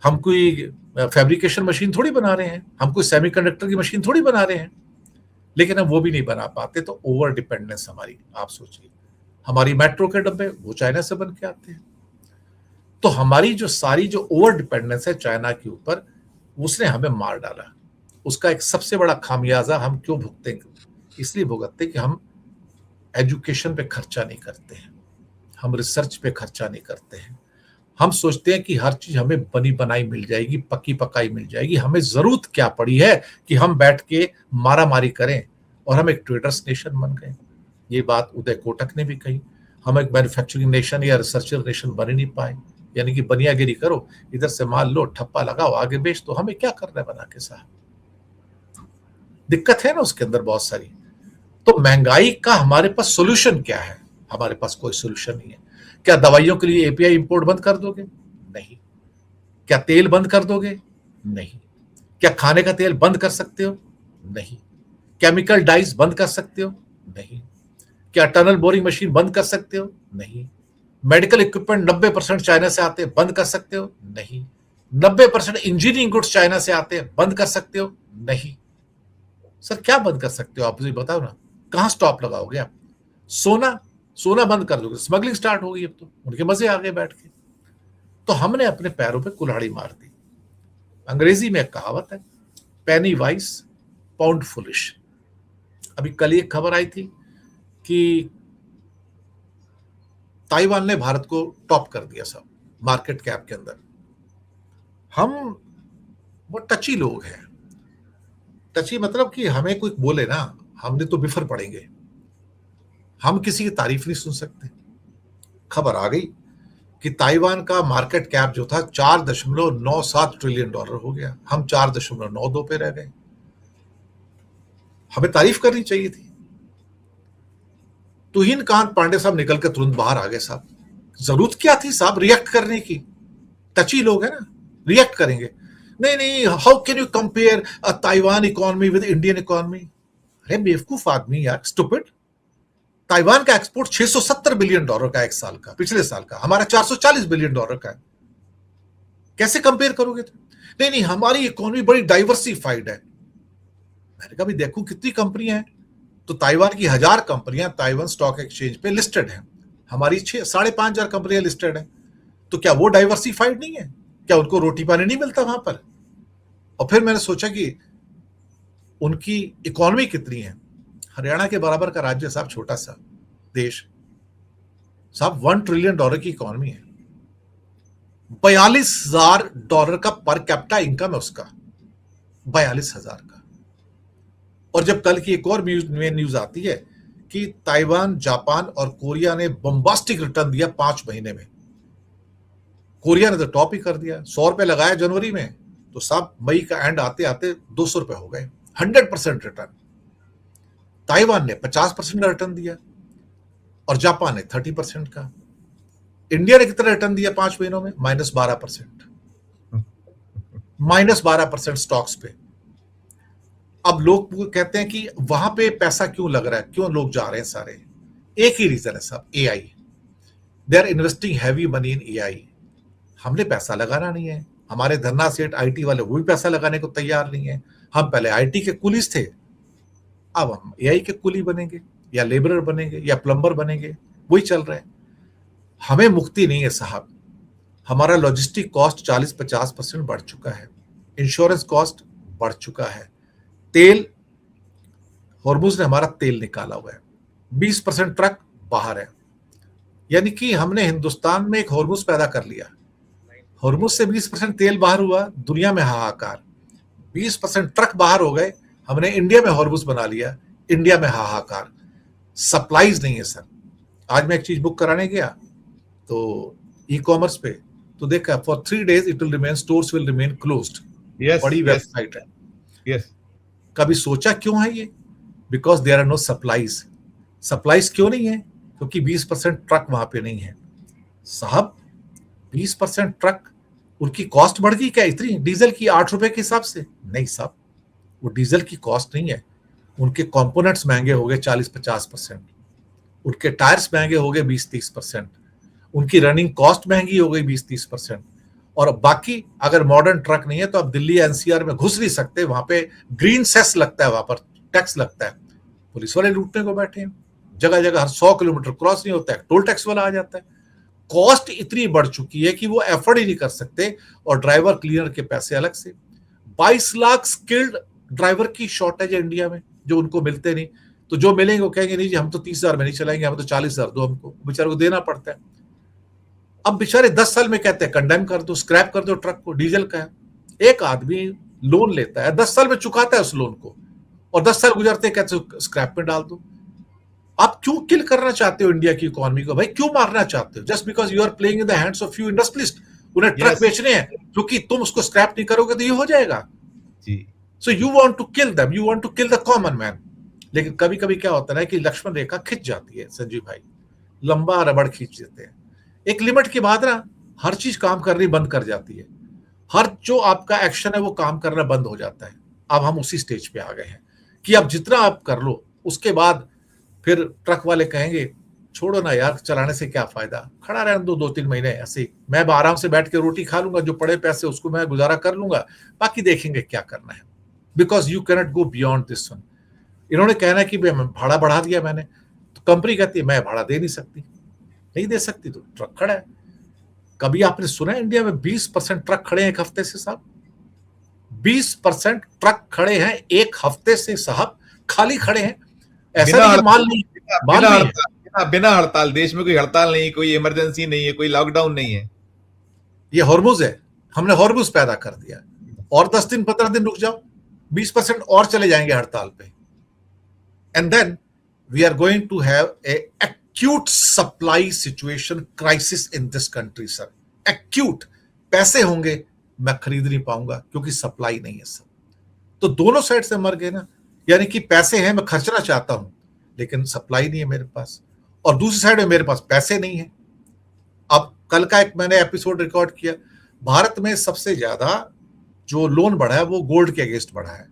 हम कोई फैब्रिकेशन मशीन थोड़ी बना रहे हैं, हम कोई सेमीकंडक्टर की मशीन थोड़ी बना रहे हैं, लेकिन हम वो भी नहीं बना पाते। तो ओवर डिपेंडेंस हमारी, आप सोचिए, हमारी मेट्रो के डब्बे वो चाइना से बन के आते हैं। तो हमारी जो सारी जो ओवर डिपेंडेंस है चाइना के ऊपर, उसने हमें मार डाला। उसका एक सबसे बड़ा खामियाजा हम क्यों भुगते हैं? इसलिए भुगतते कि हम एजुकेशन पे खर्चा नहीं करते हैं, हम रिसर्च पे खर्चा नहीं करते हैं। हम सोचते हैं कि हर चीज हमें बनी बनाई मिल जाएगी, पक्की पकाई मिल जाएगी। हमें जरूरत क्या पड़ी है कि हम बैठ के मारा मारी करें, और हम एक ट्रेडर्स नेशन बन गए। ये बात उदय कोटक ने भी कही। हम एक मैन्युफैक्चरिंग नेशन या रिसर्चर नेशन बन ही नहीं पाए, यानी कि बनियागिरी करो, इधर से माल लो, ठप्पा लगाओ, आगे बेच दो। हमें क्या करना है बना के साहब? दिक्कत है ना उसके अंदर बहुत सारी। तो महंगाई का हमारे पास सोल्यूशन क्या है? हमारे पास कोई सोल्यूशन नहीं है। क्या दवाइयों के लिए एपीआई इंपोर्ट बंद कर दोगे? नहीं। क्या तेल बंद कर दोगे? नहीं। क्या खाने का तेल बंद कर सकते हो? नहीं। केमिकल डाइज बंद कर सकते हो? नहीं। क्या टनल बोरिंग मशीन बंद कर सकते हो? नहीं। मेडिकल इक्विपमेंट 90% चाइना से आते हैं, बंद कर सकते हो? नहीं। 90% इंजीनियरिंग गुड्स चाइना से आते हैं, बंद कर सकते हो? नहीं। सर क्या बंद कर सकते हो आप मुझे बताओ ना, कहां स्टॉप लगाओगे आप? सोना, सोना बंद कर दोगे, स्मगलिंग स्टार्ट होगी, अब तो उनके मजे आ गए बैठ के। तो हमने अपने पैरों पे कुल्हाड़ी मार दी। अंग्रेजी में एक कहावत है, पेनी वाइस पाउंड फुलिश। अभी कल एक खबर आई थी कि ताइवान ने भारत को टॉप कर दिया सब मार्केट कैप के अंदर। हम वो टची लोग हैं, टची मतलब कि हमें कोई बोले ना, हमने तो बिफर पड़ेंगे, हम किसी की तारीफ नहीं सुन सकते। खबर आ गई कि ताइवान का मार्केट कैप जो था 4.97 ट्रिलियन डॉलर हो गया, हम 4.92 पे रह गए। हमें तारीफ करनी चाहिए थी। तुहिनकांत पांडे साहब निकल के तुरंत बाहर आ गए। साहब जरूरत क्या थी साहब रिएक्ट करने की? टची लोग है ना, रिएक्ट करेंगे। नहीं नहीं, how can you compare Taiwan economy with Indian economy? अरे बेवकूफ आदमी यार, स्टूपिड। ताइवान का एक्सपोर्ट 670 बिलियन डॉलर का एक साल का, पिछले साल का। हमारा 440 बिलियन डॉलर का है। कैसे कंपेयर करोगे तुम? नहीं नहीं, हमारी इकोनॉमी बड़ी डाइवर्सिफाइड है। मैंने कहा भी देखो कितनी कंपनियां हैं, तो ताइवान की 1000 कंपनियां ताइवान स्टॉक एक्सचेंज पे लिस्टेड हैं, हमारी 5,500 कंपनियां लिस्टेड हैं। तो क्या वो डाइवर्सिफाइड नहीं है? क्या उनको रोटी पानी नहीं मिलता वहां पर? और फिर मैंने सोचा कि उनकी इकोनॉमी कितनी है। हरियाणा के बराबर का राज्य साहब, छोटा सा देश साहब, $1 ट्रिलियन की इकोनॉमी है। $42,000 का पर कैपिटा इनकम है उसका, 42,000 का। और जब कल की एक और न्यूज आती है कि ताइवान, जापान और कोरिया ने बम्बास्टिक रिटर्न दिया 5 महीने में। कोरिया ने तो टॉप ही कर दिया, 100 रुपए लगाया जनवरी में, तो साहब मई का एंड आते आते 200 रुपए हो गए, 100% रिटर्न। ताइवान ने 50% का रिटर्न दिया और जापान ने 30% का। इंडिया ने कितना रिटर्न दिया 5 महीनों में? -12%, -12% स्टॉक्स पे। अब लोग कहते हैं कि वहां पे पैसा क्यों लग रहा है, क्यों लोग जा रहे हैं सारे? एक ही रीजन है साहब, AI. They are investing heavy money in AI. हमने पैसा लगाना नहीं है। हमारे धरना सेठ आईटी वाले वो भी पैसा लगाने को तैयार नहीं है। हम पहले आईटी के कुलीस थे, अब हम एआई के कुली बनेंगे, या लेबरर बनेंगे, या प्लम्बर बनेंगे, वही चल रहा है। हमें मुक्ति नहीं है साहब। हमारा लॉजिस्टिक कॉस्ट 40-50% बढ़ चुका है, इंश्योरेंस कॉस्ट बढ़ चुका है, तेल, हॉर्मुज ने हमारा तेल निकाला हुआ है, 20% ट्रक बाहर है, यानी कि हमने हिंदुस्तान में एक हॉर्मुज पैदा कर लिया, हॉर्मुज से 20% तेल बाहर हुआ, दुनिया में हाहाकार, 20% ट्रक बाहर हो गए, हमने इंडिया में हॉर्मुज बना लिया, इंडिया में हाहाकार, सप्लाईज नहीं है सर। आज मैं एक चीज बुक कराने गया तो ई कॉमर्स पे, तो देखा for 3 days it will remain, stores will remain closed. बड़ी वेबसाइट है। यस, कभी सोचा क्यों है ये? Because there are no supplies. Supplies क्यों नहीं है? क्योंकि 20% ट्रक वहां पे नहीं है साहब। 20% ट्रक, उनकी कॉस्ट बढ़ गई क्या इतनी डीजल की 8 रुपए के हिसाब से? नहीं साहब, वो डीजल की कॉस्ट नहीं है, उनके कंपोनेंट्स महंगे हो गए 40-50%, उनके टायर्स महंगे हो गए 20-30%, उनकी रनिंग कॉस्ट महंगी हो गई 20-30%। और बाकी अगर मॉडर्न ट्रक नहीं है तो आप दिल्ली एनसीआर में घुस नहीं सकते, वहां पे ग्रीन सेस लगता है, वहां पर टैक्स लगता है, पुलिस वाले लूटने को बैठे हैं जगह जगह, हर 100 किलोमीटर क्रॉस नहीं होता है टोल टैक्स वाला आ जाता है। कॉस्ट इतनी बढ़ चुकी है कि वो एफर्ड ही नहीं कर सकते, और ड्राइवर क्लीनर के पैसे अलग से। 22 लाख स्किल्ड ड्राइवर की शॉर्टेज है इंडिया में, जो उनको मिलते नहीं। तो जो मिलेंगे वो कहेंगे नहीं जी हम तो 30,000 में नहीं चलाएंगे, हम तो 40,000 दो, हमको बेचारे को देना पड़ता है। अब बेचारे 10 साल में कहते हैं कंडेम कर दो, स्क्रैप कर दो ट्रक को, डीजल का है। एक आदमी लोन लेता है, 10 साल में चुकाता है उस लोन को, और 10 साल गुजरते कहते हो स्क्रैप में डाल दो। आप क्यों किल करना चाहते हो इंडिया की इकोनॉमी को भाई? क्यों मारना चाहते हो? Just because you are playing in the hands of few industrialist. उन्हें ट्रक बेचने हैं, क्योंकि तुम उसको स्क्रैप नहीं करोगे तो ये हो जाएगा जी। So you want to kill them, you want to kill the common man. लेकिन कभी कभी क्या होता है कि लक्ष्मण रेखा खिंच जाती है संजीव भाई, लंबा रबड़ खींच देते हैं। एक लिमिट के बाद ना हर चीज काम करनी बंद कर जाती है, हर जो आपका एक्शन है वो काम करना बंद हो जाता है। अब हम उसी स्टेज पे आ गए हैं कि अब जितना आप कर लो, उसके बाद फिर ट्रक वाले कहेंगे छोड़ो ना यार, चलाने से क्या फायदा, खड़ा रहने दो 2-3 महीने ऐसे ही, मैं आराम से बैठ के रोटी खा लूंगा, जो पड़े पैसे उसको मैं गुजारा कर लूंगा, बाकी देखेंगे क्या करना है। Because you cannot go beyond this one. इन्होंने कहना कि भाड़ा बढ़ा दिया मैंने, तो कंपनी कहती है मैं भाड़ा दे नहीं सकती, नहीं दे सकती तो ट्रक खड़ा है। कभी आपने सुना है इंडिया में 20% ट्रक खड़े हैं एक हफ्ते से साहब? 20% ट्रक खड़े हैं एक हफ्ते से साहब, खाली खड़े हैं। ऐसा नहीं माल नहीं, बिना हड़ताल, देश में कोई हड़ताल नहीं, कोई इमरजेंसी नहीं है, कोई लॉकडाउन नहीं है। ये हॉर्मुज है, हमने हॉर्मुज पैदा कर दिया, और 10 दिन 15 दिन रुक जाओ, 20% और चले जाएंगे हड़ताल पे, and then we are going to have a acute supply situation crisis in this country sir, acute। पैसे होंगे मैं खरीद नहीं पाऊंगा क्योंकि सप्लाई नहीं है सर। तो दोनों साइड से मर गए ना, यानी कि पैसे हैं, मैं खर्चना चाहता हूं लेकिन सप्लाई नहीं है मेरे पास, और दूसरी साइड में मेरे पास पैसे नहीं है। अब कल का एक मैंने एपिसोड रिकॉर्ड किया, भारत में सबसे ज्यादा जो लोन बढ़ा है वो गोल्ड के अगेंस्ट बढ़ा है,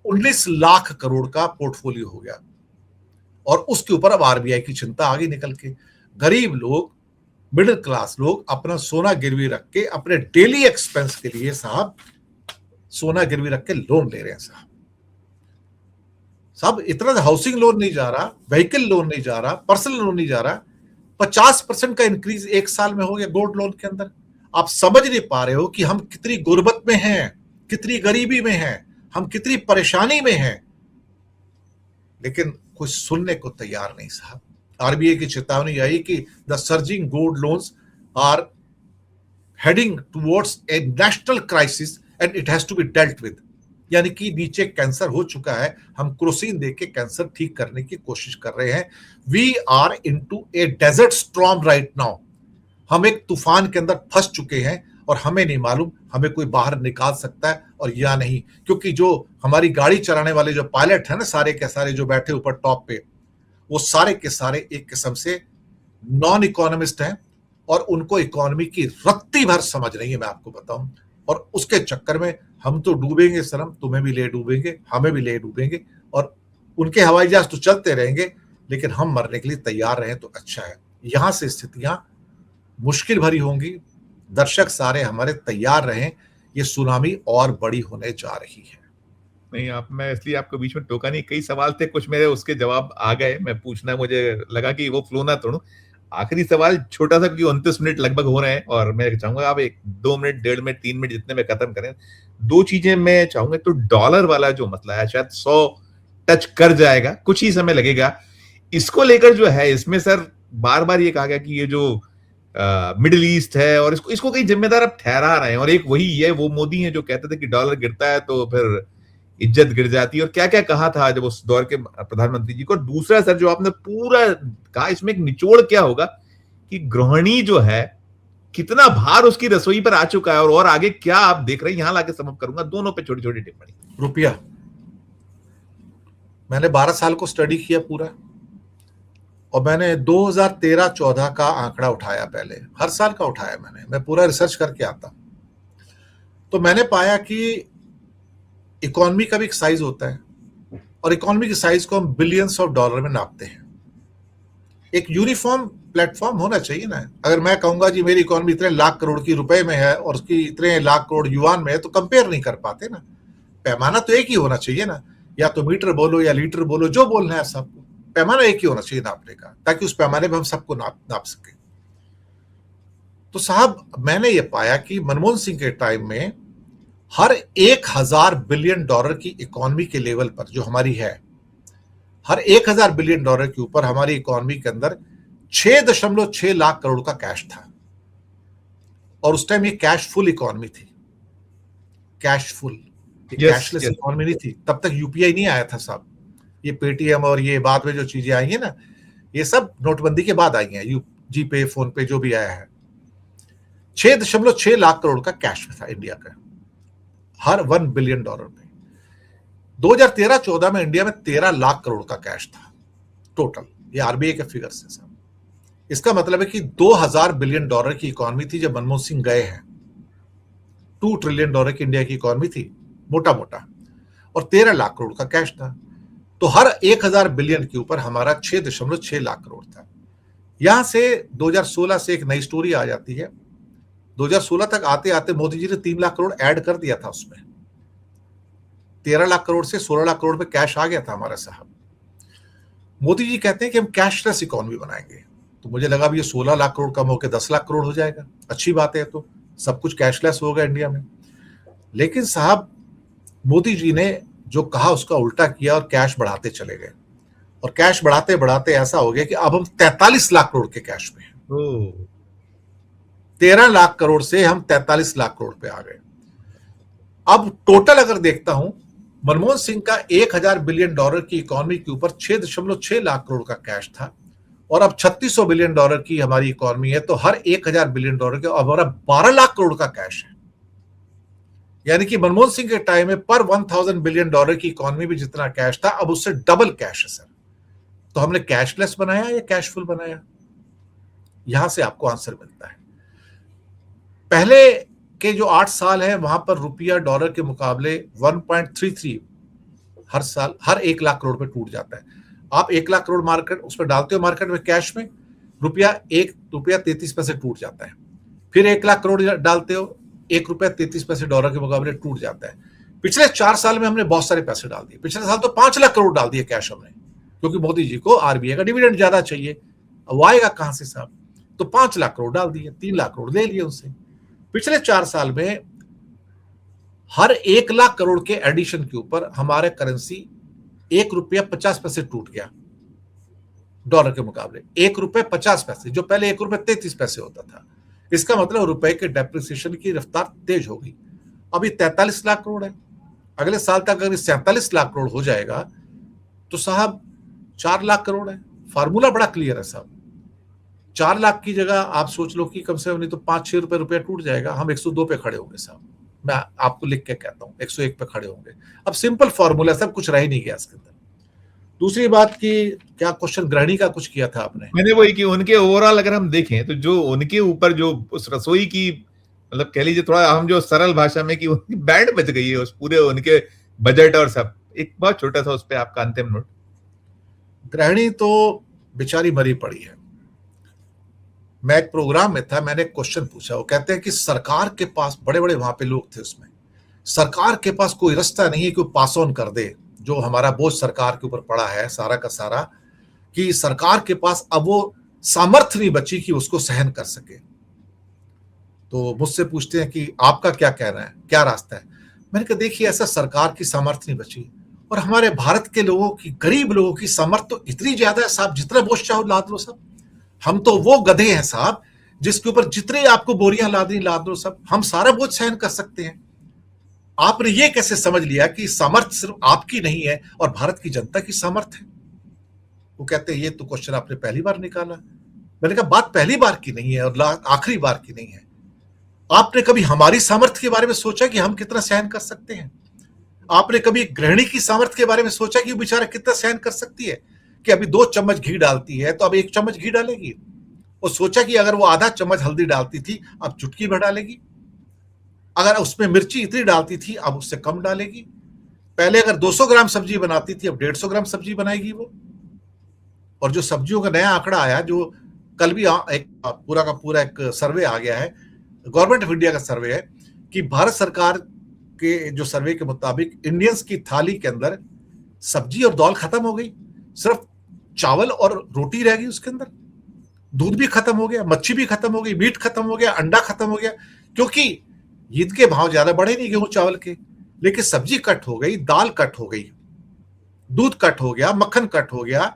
19 लाख करोड़ का पोर्टफोलियो हो गया, और उसके ऊपर अब आरबीआई की चिंता आ गई निकल के। गरीब लोग, मिडिल क्लास लोग अपना सोना गिरवी रख के अपने डेली एक्सपेंस के लिए साहब सोना गिरवी रख के लोन ले रहे हैं साहब। साहब इतना हाउसिंग लोन नहीं जा रहा, व्हीकल लोन नहीं जा रहा, पर्सनल लोन नहीं जा रहा, 50% का इंक्रीज एक साल में हो गया गोल्ड लोन के अंदर। आप समझ नहीं पा रहे हो कि हम कितनी गुर्बत में हैं, कितनी गरीबी में हैं, हम कितनी परेशानी में हैं, लेकिन कुछ सुनने को तैयार नहीं साहब। आरबीआई की चेतावनी आई कि the surging gold loans are heading towards a national crisis and it has to be dealt with, यानी कि नीचे कैंसर हो चुका है, हम क्रोसिन देके कैंसर ठीक करने की कोशिश कर रहे हैं। We are into a desert storm right now, हम एक तूफान के अंदर फंस चुके हैं, और हमें नहीं मालूम हमें कोई बाहर निकाल सकता है और या नहीं, क्योंकि जो हमारी गाड़ी चलाने वाले जो पायलट है ना, सारे के सारे जो बैठे ऊपर टॉप पे, वो सारे के सारे एक किस्म से नॉन इकोनॉमिस्ट हैं, और उनको इकोनॉमी की रत्ती भर समझ नहीं है, मैं आपको बताऊं। और उसके चक्कर में हम तो डूबेंगे सनम, तुम्हें भी ले डूबेंगे, हमें भी ले डूबेंगे, और उनके हवाई जहाज तो चलते रहेंगे, लेकिन हम मरने के लिए तैयार रहें तो अच्छा है। यहां से स्थितियां मुश्किल भरी होंगी, दर्शक सारे हमारे तैयार रहें, ये सुनामी और बड़ी होने जा रही है। नहीं, आप, मैं इसलिए आपको बीच में टोका नहीं, कई सवाल थे, कुछ मेरे उसके जवाब आ गए, मैं पूछना, मुझे लगा कि वो फ्लो ना तोड़ूं। आखिरी सवाल छोटा सा, क्योंकि 29 मिनट लगभग हो रहे हैं, और मैं चाहूंगा आप 1-2 मिनट, 1.5 मिनट, 3 मिनट जितने में खत्म करें। दो चीजें मैं चाहूंगा, तो डॉलर वाला जो मसला है शायद 100 टच कर जाएगा, कुछ ही समय लगेगा। इसको लेकर जो है, इसमें सर बार बार ये कहा गया कि ये जो मिडिल ईस्ट है और इसको इसको कई जिम्मेदार अब ठहरा रहे हैं, और एक वही है, वो मोदी है जो कहते थे कि डॉलर गिरता है तो फिर इज्जत गिर जाती है, और क्या क्या कहा था जब उस दौर के प्रधानमंत्री जी को। और दूसरा सर जो आपने पूरा कहा, इसमें एक निचोड़ क्या होगा कि गृहिणी जो है कितना भार उसकी रसोई पर आ चुका है, और आगे क्या आप देख रहे हैं, यहां लाके समझ करूंगा दोनों पे छोटी छोटी टिप्पणी। रुपया, मैंने 12 साल को स्टडी किया पूरा, और मैंने 2013-14 का आंकड़ा उठाया, पहले हर साल का उठाया मैं पूरा रिसर्च करके आता। तो मैंने पाया कि इकोनॉमी का भी एक साइज होता है, और इकोनॉमी के साइज को हम बिलियंस ऑफ डॉलर में नापते हैं। एक यूनिफॉर्म प्लेटफॉर्म होना चाहिए ना। अगर मैं कहूंगा जी मेरी इकोनॉमी इतने लाख करोड़ की रुपए में है और उसकी इतने लाख करोड़ युआन में है, तो कंपेयर नहीं कर पाते ना। पैमाना तो एक ही होना चाहिए ना, या तो मीटर बोलो या लीटर बोलो, जो बोलना है सबको, पैमाना एक ही होना चाहिए नापने का, ताकि उस पैमाने में हम सबको नाप सके। तो साहब, मैंने ये पाया कि मनमोहन सिंह के टाइम में हर 1000 बिलियन डॉलर की इकोनॉमी के लेवल पर जो हमारी है, हर 1000 बिलियन डॉलर के ऊपर हमारी इकोनॉमी के अंदर 6.6 लाख करोड़ का कैश था। और उस टाइम ये कैश फुल इकोनॉमी थी, कैश फुल, कैशलेस इकोनॉमी नहीं थी। तब तक यूपीआई नहीं आया था साहब। ये पेटीएम और ये बाद में जो चीजें आई है ना, ये सब नोटबंदी के बाद आई हैं, जीपे, फोन पे, जो भी आया है। 6.6 लाख करोड़ का कैश था इंडिया का, हर 1 बिलियन डॉलर में। 2013-14 में इंडिया में 13 लाख करोड़ का कैश था टोटल। ये आरबीआई के फिगर्स है साहब। इसका मतलब है कि 2000 बिलियन डॉलर की इकोनॉमी थी जब मनमोहन सिंह गए हैं। 2 ट्रिलियन डॉलर की इंडिया की इकोनॉमी थी मोटा मोटा, और 13 लाख करोड़ का कैश था। तो हर 1000 बिलियन के ऊपर हमारा 6.6 लाख करोड़ था। यहां से 2016 से एक नई स्टोरी आ जाती है। 2016 तक आते आते मोदी जी ने 3 लाख करोड़ ऐड कर दिया था उसमें। 13 लाख करोड़ से 16 लाख करोड़ पे कैश आ गया था हमारा साहब। मोदी जी कहते हैं कि हम कैशलेस इकोनॉमी बनाएंगे। तो मुझे लगा भी ये 16 लाख करोड़ कम होकर 10 लाख करोड़ हो जाएगा, अच्छी बात है, तो सब कुछ कैशलेस होगा इंडिया में। लेकिन साहब, मोदी जी ने जो कहा उसका उल्टा किया और कैश बढ़ाते चले गए, और कैश बढ़ाते बढ़ाते ऐसा हो गया कि अब हम 43 लाख करोड़ के कैश में हैं। 13 लाख करोड़ से हम 43 लाख करोड़ पे आ गए। अब टोटल अगर देखता हूं, मनमोहन सिंह का 1000 बिलियन डॉलर की इकोनॉमी के ऊपर 6.6 लाख करोड़ का कैश था, और अब 3600 बिलियन डॉलर की हमारी इकोनॉमी है, तो हर 1000 बिलियन डॉलर के हमारा 12 लाख करोड़ का कैश है। यानी कि मनमोहन सिंह के टाइम में पर 1000 बिलियन डॉलर की इकोनॉमी में जितना कैश था, अब उससे डबल कैश है सर। तो हमने कैशलेस बनाया या कैशफुल बनाया? यहां से आपको आंसर मिलता है। पहले के जो 8 साल है, वहां पर रुपया डॉलर के मुकाबले 1.33 हर साल, हर 1 लाख करोड़ पे टूट जाता है। आप 1 लाख करोड़ मार्केट उसमें डालते हो, मार्केट में कैश में, रुपया 1 रुपया 33 पैसे टूट जाता है। फिर 1 लाख करोड़ डालते हो, 1 रुपया 33 पैसे डॉलर के मुकाबले टूट जाता है। पिछले 4 साल में हमने बहुत सारे पैसे डाल दिए। पिछले साल तो 5 लाख करोड़ डाल दिए कैश हमने, क्योंकि मोदी जी को आरबीआई का डिविडेंड ज्यादा चाहिए। अब आएगा कहां से साहब? तो 5 लाख करोड़ डाल दिए, 3 लाख करोड़ ले लिए उनसे। पिछले 4 साल में हर 1 लाख करोड़ के एडिशन के ऊपर हमारे करेंसी 1 रुपया 50 पैसे टूट गया डॉलर के मुकाबले। 1 रुपये 50 पैसे, जो पहले 1 रुपये 33 पैसे होता था। इसका मतलब रुपए के डेप्रिसिएशन की रफ्तार तेज हो गई। अभी 43 लाख करोड़ है। अगले साल तक अगर 47 लाख करोड़ हो जाएगा तो साहब 4 लाख करोड़ है। फार्मूला बड़ा क्लियर है साहब। 4 लाख की जगह आप सोच लो कि कम से कम नहीं तो 5-6 रुपया टूट जाएगा, हम 102 पे खड़े होंगे साहब। मैं आपको लिख के कहता हूं 101 पे खड़े होंगे। अब सिंपल फॉर्मूला, सब कुछ रह ही नहीं गया इसके अंदर। दूसरी बात की, क्या क्वेश्चन गृहिणी का कुछ किया था आपने? मैंने वही कि उनके ओवरऑल अगर हम देखें तो जो उनके ऊपर जो उस रसोई की, मतलब कह लीजिए थोड़ा हम जो सरल भाषा में कि उनकी बैंड बच गई है उस पूरे उनके बजट और सब। एक बहुत छोटा सा उस पर आपका अंतिम नोट। गृहिणी तो बेचारी मरी पड़ी है। मैं एक प्रोग्राम में था, मैंने एक क्वेश्चन पूछा। वो कहते हैं कि सरकार के पास, बड़े बड़े वहां पे लोग थे उसमें, सरकार के पास कोई रास्ता नहीं है कि पास ऑन कर दे जो हमारा बोझ सरकार के ऊपर पड़ा है सारा का सारा, कि सरकार के पास अब वो सामर्थ्य नहीं बची कि उसको सहन कर सके। तो मुझसे पूछते हैं कि आपका क्या कहना है, क्या रास्ता है? मैंने कहा देखिए ऐसा सरकार की सामर्थ्य नहीं बची, और हमारे भारत के लोगों की, गरीब लोगों की सामर्थ्य तो इतनी ज्यादा है साहब, जितना बोझ चाहो लाद लो साहब। हम तो वो गधे हैं साहब जिसके ऊपर जितने आपको बोरियां लादनी लाद लो साहब, हम सारा बोझ सहन कर सकते हैं। आपने ये कैसे समझ लिया कि सामर्थ्य सिर्फ आपकी नहीं है और भारत की जनता की सामर्थ्य है? वो कहते हैं ये तो क्वेश्चन आपने पहली बार निकाला। मैंने कहा बात पहली बार की नहीं है और आखिरी बार की नहीं है। आपने कभी हमारी सामर्थ्य के बारे में सोचा कि हम कितना सहन कर सकते हैं? आपने कभी गृहिणी की सामर्थ्य के बारे में सोचा कि वो बेचारा कितना सहन कर सकती है? कि अभी 2 चम्मच घी डालती है तो अब 1 चम्मच घी डालेगी। और सोचा कि अगर वो आधा चम्मच हल्दी डालती थी अब चुटकी भर डालेगी। अगर उसमें मिर्ची इतनी डालती थी अब उससे कम डालेगी। पहले अगर 200 ग्राम सब्जी बनाती थी अब 150 ग्राम सब्जी बनाएगी वो। और जो सब्जियों का नया आंकड़ा आया, जो कल भी एक पूरा का पूरा एक सर्वे आ गया है, गवर्नमेंट ऑफ इंडिया का सर्वे है, कि भारत सरकार के जो सर्वे के मुताबिक इंडियंस की थाली के अंदर सब्जी और दाल खत्म हो गई, सिर्फ चावल और रोटी रह गई उसके अंदर। दूध भी खत्म हो गया, मच्छी भी खत्म हो गई, मीट खत्म हो गया, अंडा खत्म हो गया, क्योंकि ईद के भाव ज्यादा बढ़े नहीं गेहूं चावल के, लेकिन सब्जी कट हो गई, दाल कट हो गई, दूध कट हो गया, मक्खन कट हो गया,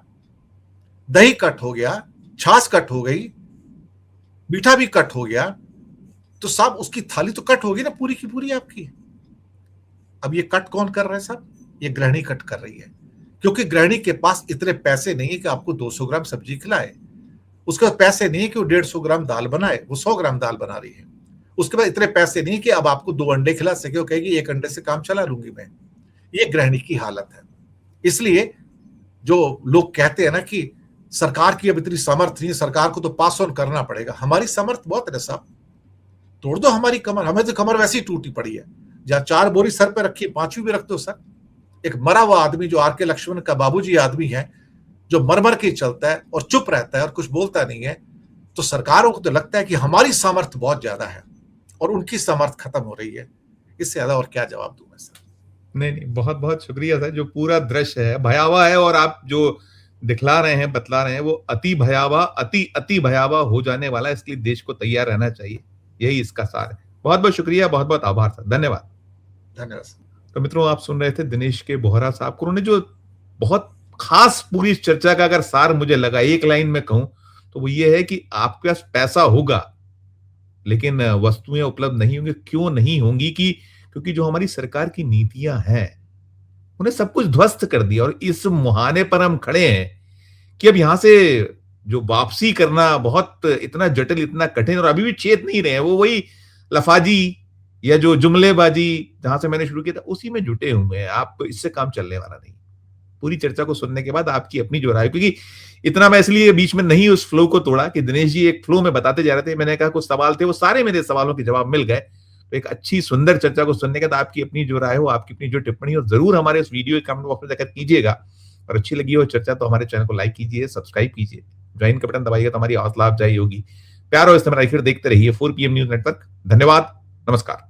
दही कट हो गया, छाछ कट हो गई, मीठा भी कट हो गया। तो साहब उसकी थाली तो कट होगी ना पूरी की पूरी आपकी। अब ये कट कौन कर रहा है साहब? ये गृहिणी कट कर रही है, क्योंकि गृहिणी के पास इतने पैसे नहीं है कि आपको 200 ग्राम सब्जी खिलाए। उसके पास पैसे नहीं है कि वो 150 ग्राम दाल बनाए, वो 100 ग्राम दाल बना रही है। उसके पास इतने पैसे नहीं कि अब आपको 2 अंडे खिला सके, वो कहेगी 1 अंडे से काम चला लूंगी मैं। ये गृहिणी की हालत है। इसलिए जो लोग कहते हैं ना कि सरकार की अब इतनी सामर्थ्य नहीं, सरकार को तो पास ऑन करना पड़ेगा, हमारी सामर्थ्य बहुत है साहब। तोड़ दो हमारी कमर, हमें तो कमर वैसी टूटी पड़ी है। जहां 4 बोरी सर पे रखी, 5वीं भी रख दो सर। एक मरा हुआ आदमी जो आर के लक्ष्मण का बाबूजी आदमी है, जो मर के चलता है और चुप रहता है और कुछ बोलता नहीं है, तो सरकारों को तो लगता है कि हमारी सामर्थ्य बहुत ज्यादा है और उनकी सामर्थ्य खत्म हो रही है। इससे ज्यादा और क्या जवाब दूं मैं सर? नहीं, बहुत बहुत शुक्रिया सर। जो पूरा दृश्य है भयावह है, और आप जो दिखला रहे हैं, बतला रहे हैं, वो अति भयावह, अति भयावह हो जाने वाला है। इसके लिए देश को तैयार रहना चाहिए, यही इसका सार है। बहुत बहुत शुक्रिया, बहुत बहुत आभार सर, धन्यवाद। धन्यवाद। तो मित्रों, आप सुन रहे थे दिनेश के बोहरा साहब को। उन्होंने जो बहुत खास पूरी इस चर्चा का अगर सार मुझे लगा एक लाइन में कहूं तो वो ये है कि आपके पास पैसा होगा लेकिन वस्तुएं उपलब्ध नहीं होंगी। क्यों नहीं होंगी? क्योंकि जो हमारी सरकार की नीतियां हैं उन्हें सब कुछ ध्वस्त कर दिया, और इस मुहाने पर हम खड़े हैं कि अब यहां से जो वापसी करना बहुत इतना जटिल, इतना कठिन, और अभी भी चेत नहीं रहे हैं। वो वही लफाजी या जो जुमलेबाजी जहां से मैंने शुरू किया था उसी में जुटे हुए हैं। आप इससे काम चलने वाला नहीं। पूरी चर्चा को सुनने के बाद आपकी अपनी जो राय, क्योंकि इतना मैं इसलिए बीच में नहीं उस फ्लो को तोड़ा कि दिनेश जी एक फ्लो में बताते जा रहे थे, मैंने कहा कुछ सवाल थे, वो सारे मेरे सवालों के जवाब मिल गए। तो एक अच्छी सुंदर चर्चा को सुनने के बाद आपकी अपनी जो राय हो, आपकी अपनी जो टिप्पणी हो, जरूर हमारे इस वीडियो के कमेंट बॉक्स में जाकर कीजिएगा। और अच्छी लगी हो चर्चा तो हमारे चैनल को लाइक कीजिए, सब्सक्राइब कीजिए, ज्वाइन का बटन दबाइएगा तो हमारी हौसला अफजाई होगी। प्यार और इस्तेमाल फिर देखते रहिए 4PM न्यूज नेटवर्क। धन्यवाद, नमस्कार।